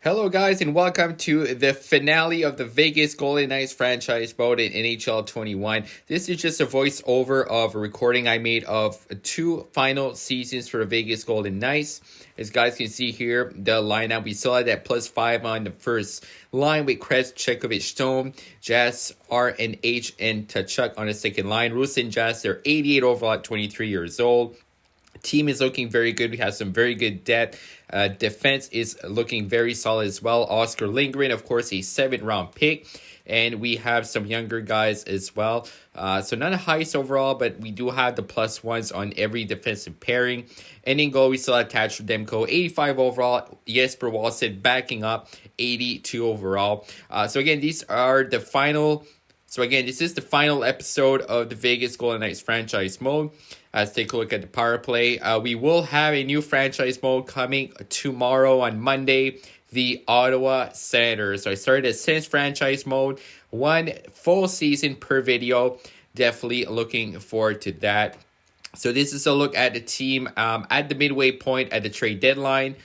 Hello, guys, and welcome to the finale of the Vegas Golden Knights franchise mode in NHL 21. This is just a voiceover of a recording I made of two final seasons for the Vegas Golden Knights. As guys can see here, the lineup, we still had that +5 on the first line with Krebs, Chekovich, Stone, Jazz, Nhl, and Tkachuk on the second line. Rus and Jazz, they're 88 overall at 23 years old. Team is looking very good. We have some very good depth. Defense is looking very solid as well. Oscar Lindgren, of course, a 7th-round pick. And we have some younger guys as well. So not a highest overall, but we do have the +1s on every defensive pairing. And in goal, we still have Thatcher Demko, 85 overall. Jesper Wallstedt backing up, 82 overall. So again, these are the final... So again, this is the final episode of the Vegas Golden Knights franchise mode. Let's take a look at the power play. We will have a new franchise mode coming tomorrow on Monday, the Ottawa Senators. So I started a Sens franchise mode, one full season per video. Definitely looking forward to that. So this is a look at the team at the midway point at the trade deadline.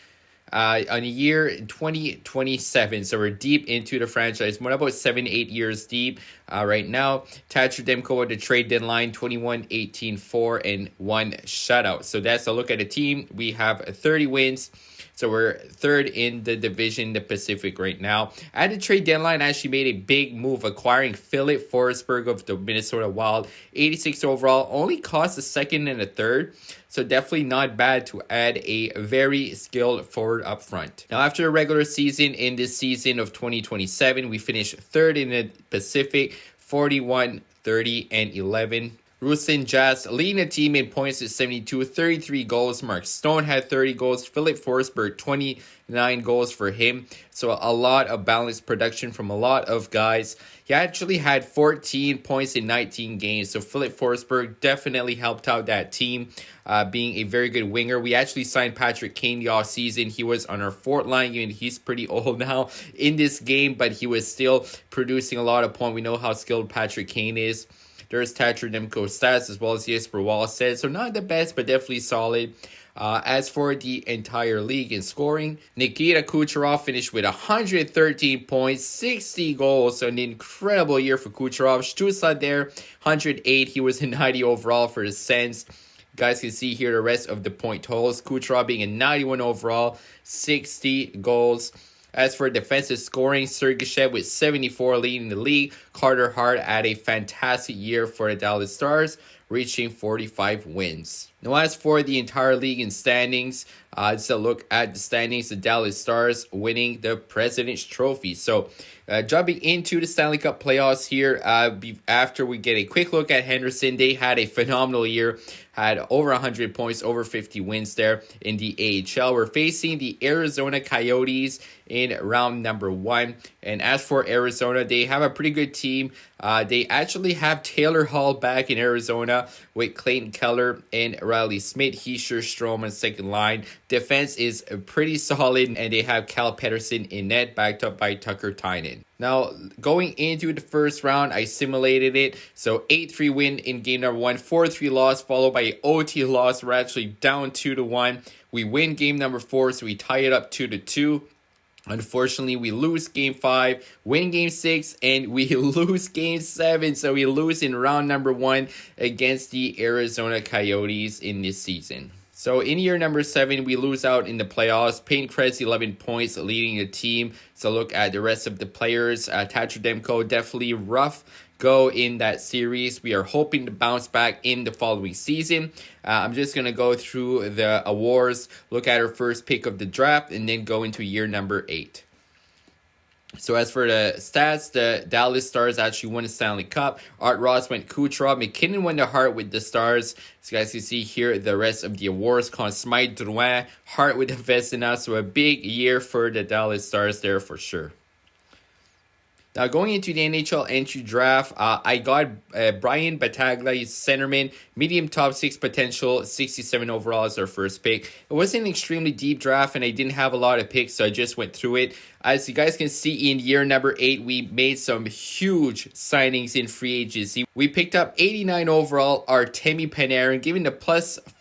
On a year in 2027, so we're deep into the franchise. What about 7-8 years deep right now? Thatcher Demko at the trade deadline, 21-18-4 and 1 shutout. So that's a look at the team. We have 30 wins. So we're third in the division, the Pacific right now. At the trade deadline, I actually made a big move acquiring Philip Forsberg of the Minnesota Wild. 86 overall, only cost a second and a third. So definitely not bad to add a very skilled forward up front. Now, after the regular season in this season of 2027, we finished third in the Pacific, 41, 30, and 11. Rusin Jazz leading the team in points at 72, 33 goals. Mark Stone had 30 goals. Philip Forsberg, 29 goals for him. So a lot of balanced production from a lot of guys. He actually had 14 points in 19 games. So Philip Forsberg definitely helped out that team, being a very good winger. We actually signed Patrick Kane the offseason. He was on our fourth line unit. He's pretty old now in this game, but he was still producing a lot of points. We know how skilled Patrick Kane is. There's Thatcher Demko stats as well as Jesper Wallstedt. So not the best, but definitely solid. As for the entire league in scoring, Nikita Kucherov finished with 113 points, 60 goals. So an incredible year for Kucherov. Stützle there, 108. He was a 90 overall for the Sens. You guys can see here the rest of the point totals. Kucherov being a 91 overall, 60 goals. As for defensive scoring, Sergachev with 74 leading the league. Carter Hart had a fantastic year for the Dallas Stars, reaching 45 wins. Now, as for the entire league in standings, just a look at the standings. The Dallas Stars winning the President's Trophy. So, jumping into the Stanley Cup playoffs here, after we get a quick look at Henderson, they had a phenomenal year. Had over 100 points, over 50 wins there in the AHL. We're facing the Arizona Coyotes in round number 1. And as for Arizona, they have a pretty good team. They actually have Taylor Hall back in Arizona with Clayton Keller and Riley Smith, Heischer, Strome on second line. Defense is pretty solid, and they have Cal Peterson in net, backed up by Tucker Tynan. Now, going into the first round, I simulated it. So 8-3 win in game number 1, 4-3 loss, followed by an OT loss. We're actually down 2-1. We win game number 4, so we tie it up 2-2. Unfortunately, we lose game 5, win game 6, and we lose game 7. So we lose in round number 1 against the Arizona Coyotes in this season. So in year number 7, we lose out in the playoffs. Payne Krebs, 11 points, leading the team. So look at the rest of the players. Thatcher Demko, definitely rough go in that series. We are hoping to bounce back in the following season. I'm just going to go through the awards, look at our first pick of the draft, and then go into year number 8. So as for the stats, the Dallas Stars actually won the Stanley Cup. Art Ross went Kucherov. McKinnon won the Hart with the Stars. So you guys can see here the rest of the awards. Conn Smythe, Drouin, Hart with the Vezina. So a big year for the Dallas Stars there for sure. Now, going into the Nhl Entry Draft, I got Brian Battaglia, centerman, medium top 6 potential, 67 overall as our first pick. It wasn't an extremely deep draft, and I didn't have a lot of picks, so I just went through it. As you guys can see, in year number 8, we made some huge signings in free agency. We picked up 89 overall Artemi Panarin, giving the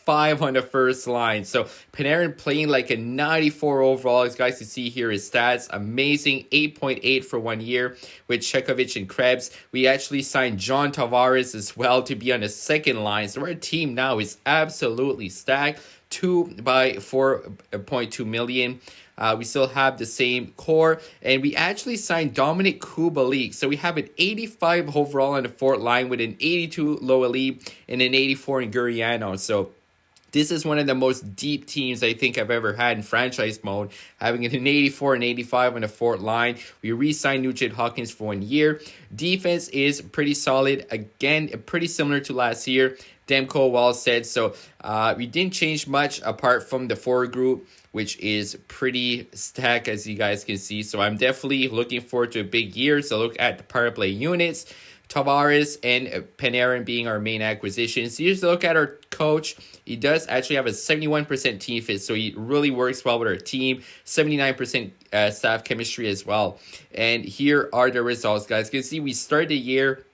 5 on the first line. So Panarin playing like a 94 overall. As guys can see here, his stats amazing, 8.8 for 1 year with Chekovich and Krebs. We actually signed John Tavares as well to be on the second line. So our team now is absolutely stacked. 2 by 4.2 million. We still have the same core, and we actually signed Dominic Kubalik. So we have an 85 overall on the fourth line with an 82 lower lead and an 84 in Guriano. So this is one of the most deep teams I think I've ever had in franchise mode, having an 84 and 85 on the fourth line. We re-signed Nugent Hopkins for 1 year. Defense is pretty solid. Again, pretty similar to last year. Demko, well said. So we didn't change much apart from the forward group, which is pretty stacked, as you guys can see. So I'm definitely looking forward to a big year. So look at the power play units. Tavares and Panarin being our main acquisitions. So here's a look at our coach. He does actually have a 71% team fit, so he really works well with our team. 79% staff chemistry as well. And here are the results, guys. You can see we started the year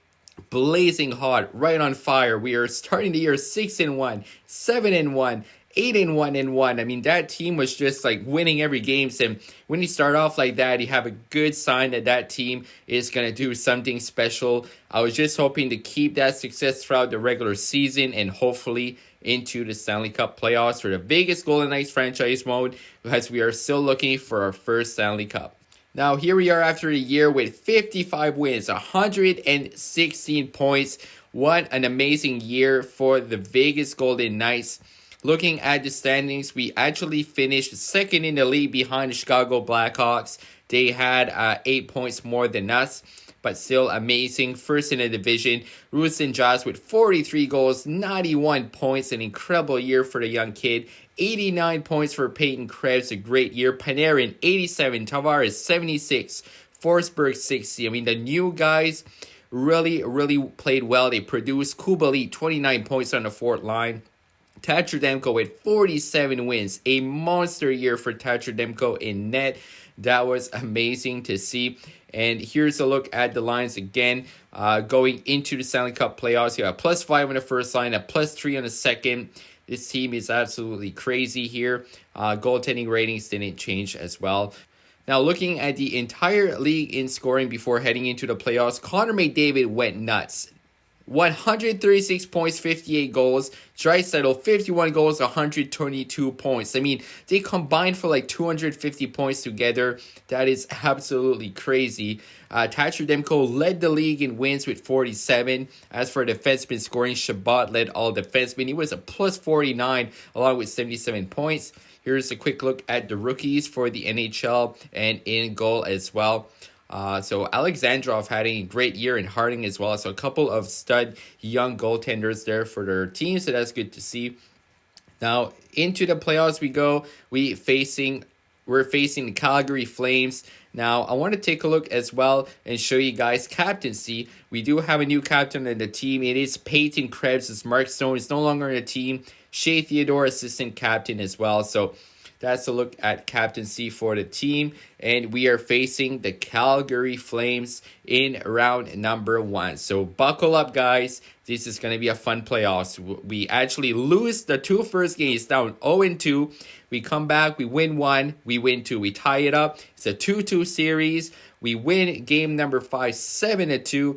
blazing hot, right on fire. We are starting the year 6-1, 7-1, 8-1. I mean, that team was just like winning every game. And when you start off like that, you have a good sign that that team is going to do something special. I was just hoping to keep that success throughout the regular season and hopefully into the Stanley Cup playoffs for the Vegas Golden Knights franchise mode, because we are still looking for our first Stanley Cup. Now, here we are after a year with 55 wins, 116 points. What an amazing year for the Vegas Golden Knights. Looking at the standings, we actually finished second in the league behind the Chicago Blackhawks. They had 8 points more than us, but still amazing. First in the division, Rustin Jaws with 43 goals, 91 points, an incredible year for the young kid. 89 points for Peyton Krebs, a great year. Panarin, 87. Tavares, 76. Forsberg, 60. I mean, the new guys really played well. They produced. Kubalik, 29 points on the fourth line. Thatcher Demko with 47 wins. A monster year for Thatcher Demko in net. That was amazing to see. And here's a look at the lines again. Going into the Stanley Cup playoffs, you have +5 on the first line, a +3 on the second. This team is absolutely crazy here. Goaltending ratings didn't change as well. Now, looking at the entire league in scoring before heading into the playoffs, Connor McDavid went nuts. 136 points, 58 goals. Draisaitl, 51 goals, 122 points. I mean, they combined for like 250 points together. That is absolutely crazy. Thatcher Demko led the league in wins with 47. As for defenseman scoring, Shabbat led all defensemen. He was a +49 along with 77 points. Here's a quick look at the rookies for the NHL and in goal as well. So Alexandrov had a great year in Harding as well. So a couple of stud young goaltenders there for their team. So that's good to see. Now into the playoffs we go. We're facing the Calgary Flames. Now I want to take a look as well and show you guys captaincy. We do have a new captain in the team. It is Peyton Krebs. It's Mark Stone is no longer in the team. Shea Theodore, assistant captain as well. So that's a look at captaincy for the team. And we are facing the Calgary Flames in round number 1. So buckle up, guys. This is going to be a fun playoffs. We actually lose the 2 first games down 0-2. We come back, we win 1, we win 2. We tie it up. It's a 2-2 series. We win game number 5, 7-2.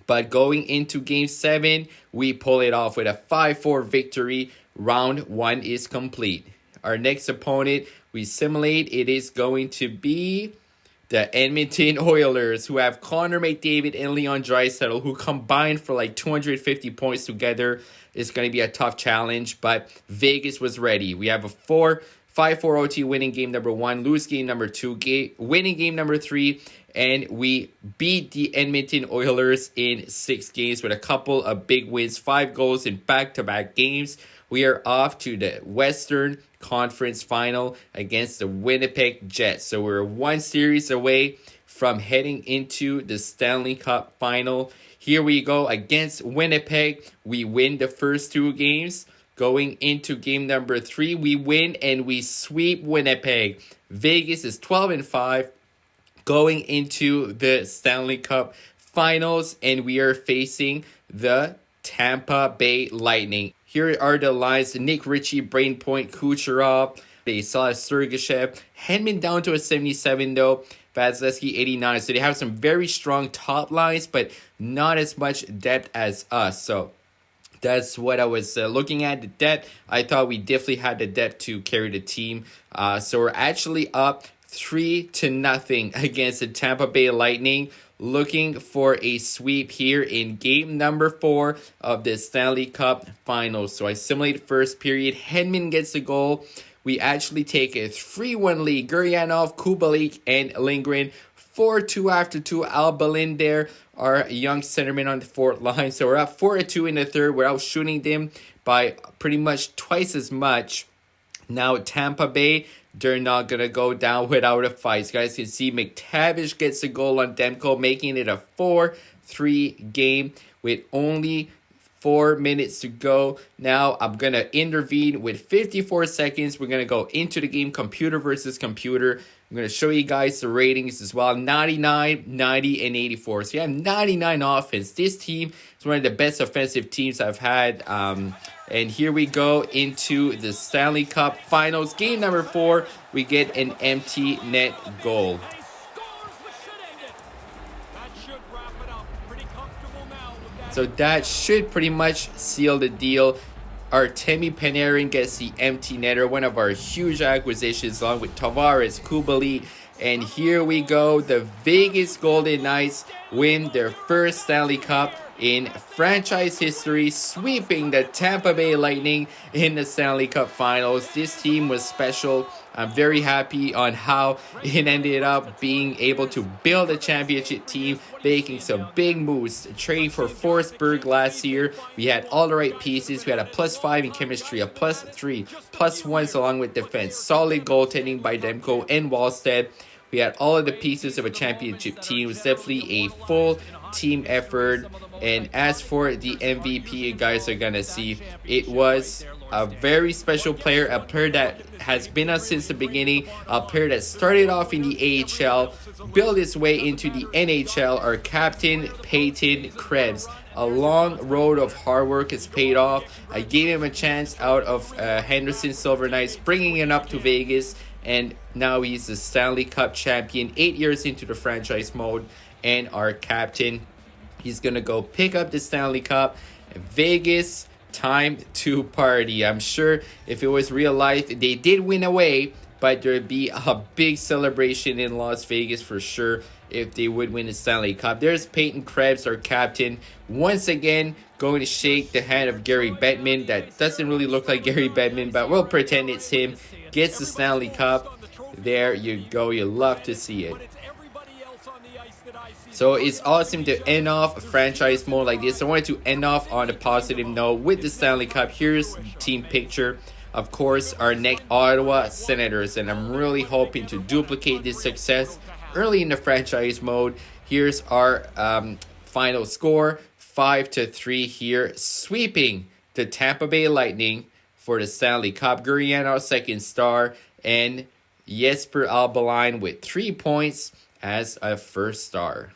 But going into game 7, we pull it off with a 5-4 victory. Round 1 is complete. Our next opponent, we simulate, it is going to be the Edmonton Oilers, who have Connor McDavid and Leon Draisaitl, who combined for like 250 points together. It's going to be a tough challenge, but Vegas was ready. We have a 5-4 OT winning game number 1, lose game number 2, winning game number 3, and we beat the Edmonton Oilers in 6 games with a couple of big wins, 5 goals in back-to-back games. We are off to the Western Conference Final against the Winnipeg Jets. So we're 1 series away from heading into the Stanley Cup Final. Here we go against Winnipeg. We win the first 2 games. Going into game number 3, we win and we sweep Winnipeg. Vegas is 12-5. Going into the Stanley Cup Finals, and we are facing the Tampa Bay Lightning. Here are the lines: Nick Ritchie, Brain Point, Kucherov. They saw Sergachev. Hedman down to a 77 though. Vasilevsky 89. So they have some very strong top lines, but not as much depth as us. So that's what I was looking at, the depth. I thought we definitely had the depth to carry the team. So we're actually up 3-0 against the Tampa Bay Lightning, looking for a sweep here in game number 4 of the Stanley Cup Finals. So I simulate first period. Hedman gets the goal. We actually take a 3-1 lead. Guryanov, Kubalik, and Lindgren. 4-2 after 2. Albalin there, our young centerman on the fourth line. So we're up 4-2 in the third. We're out shooting them by pretty much twice as much. Now Tampa Bay, they're not going to go down without a fight. So you guys can see McTavish gets a goal on Demko, making it a 4-3 game with only 4 minutes to go. Now I'm going to intervene with 54 seconds. We're going to go into the game, computer versus computer. I'm going to show you guys the ratings as well. 99, 90, and 84. So you have 99 offense. This team is one of the best offensive teams I've had. And here we go into the Stanley Cup Finals. Game number 4, we get an empty net goal. So that should pretty much seal the deal. Artemi Panarin gets the empty netter, one of our huge acquisitions, along with Tavares, Kubali. And here we go. The Vegas Golden Knights win their first Stanley Cup in franchise history, sweeping the Tampa Bay Lightning in the Stanley Cup Finals. This team was special. I'm very happy on how it ended up being able to build a championship team, making some big moves. Trading for Forsberg last year, we had all the right pieces. We had a +5 in chemistry, a +3, +1s along with defense. Solid goaltending by Demko and Wallstead. We had all of the pieces of a championship team. It was definitely a full team effort. And as for the MVP, you guys are gonna see, it was a very special player, a player that has been us since the beginning, a player that started off in the AHL, built his way into the NHL, our captain, Peyton Krebs. A long road of hard work has paid off. I gave him a chance out of Henderson Silver Knights, bringing him up to Vegas, and now he's the Stanley Cup champion, 8 years into the franchise mode, and our captain. He's going to go pick up the Stanley Cup. Vegas, time to party. I'm sure if it was real life, they did win away, but there'd be a big celebration in Las Vegas for sure if they would win the Stanley Cup. There's Peyton Krebs, our captain, once again going to shake the hand of Gary Bettman. That doesn't really look like Gary Bettman, but we'll pretend it's him. Gets the Stanley Cup. There you go. You love to see it. So it's awesome to end off a franchise mode like this. I wanted to end off on a positive note with the Stanley Cup. Here's the team picture. Of course, our next Ottawa Senators. And I'm really hoping to duplicate this success early in the franchise mode. Here's our final score. 5-3 here. Sweeping the Tampa Bay Lightning for the Stanley Cup. Gurianov, second star. And Jesper Albalin with 3 points as a first star.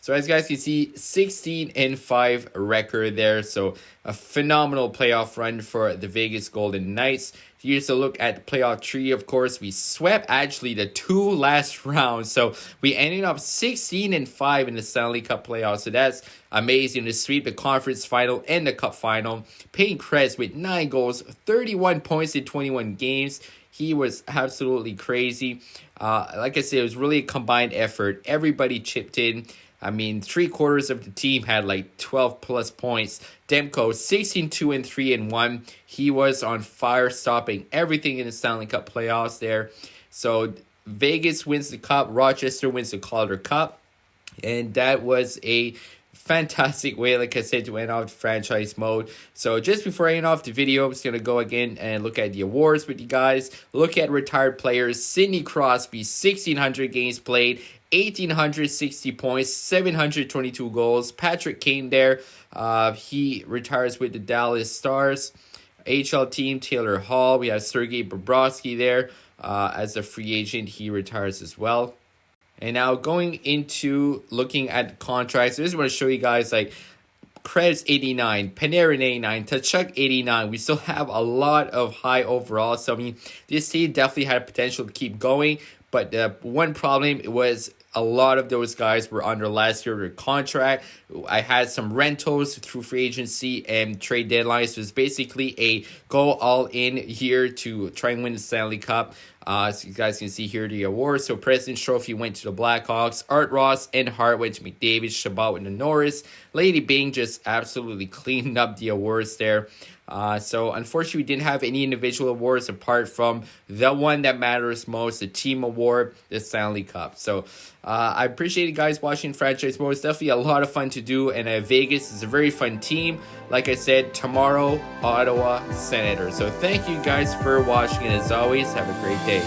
So as you guys can see, 16-5 record there. So a phenomenal playoff run for the Vegas Golden Knights. Here's a look at the playoff tree. Of course, we swept actually the 2 last rounds. So we ended up 16-5 in the Stanley Cup playoffs. So that's amazing to sweep the conference final and the cup final. Peyton Krebs with 9 goals, 31 points in 21 games. He was absolutely crazy. Like I said, it was really a combined effort. Everybody chipped in. I mean, 3/4 of the team had like 12 plus points. Demko, 16-2-3-1. He was on fire, stopping everything in the Stanley Cup playoffs there. So Vegas wins the cup. Rochester wins the Calder Cup. And that was a fantastic way, like I said, to end off franchise mode. So just before I end off the video, I'm just going to go again and look at the awards with you guys. Look at retired players. Sidney Crosby, 1,600 games played, 1,860 points, 722 goals. Patrick Kane there. He retires with the Dallas Stars. HL team, Taylor Hall. We have Sergei Bobrovsky there. As a free agent, he retires as well. And now going into looking at contracts, I just want to show you guys like Krebs 89, Panarin 89, Tkachuk 89. We still have a lot of high overall. So, I mean, this team definitely had potential to keep going. But one problem was a lot of those guys were under last year's contract. I had some rentals through free agency and trade deadlines. So it's basically a go all in here to try and win the Stanley Cup. So you guys can see here the awards. So President's Trophy went to the Blackhawks. Art Ross and Hart went to McDavid. Chabot went to Norris. Lady Byng just absolutely cleaned up the awards there. So unfortunately, we didn't have any individual awards apart from the one that matters most, the team award, the Stanley Cup. So I appreciate you guys watching Franchise Mode. It's definitely a lot of fun to do, and Vegas is a very fun team. Like I said, tomorrow, Ottawa Senators. So thank you guys for watching, and as always, have a great day.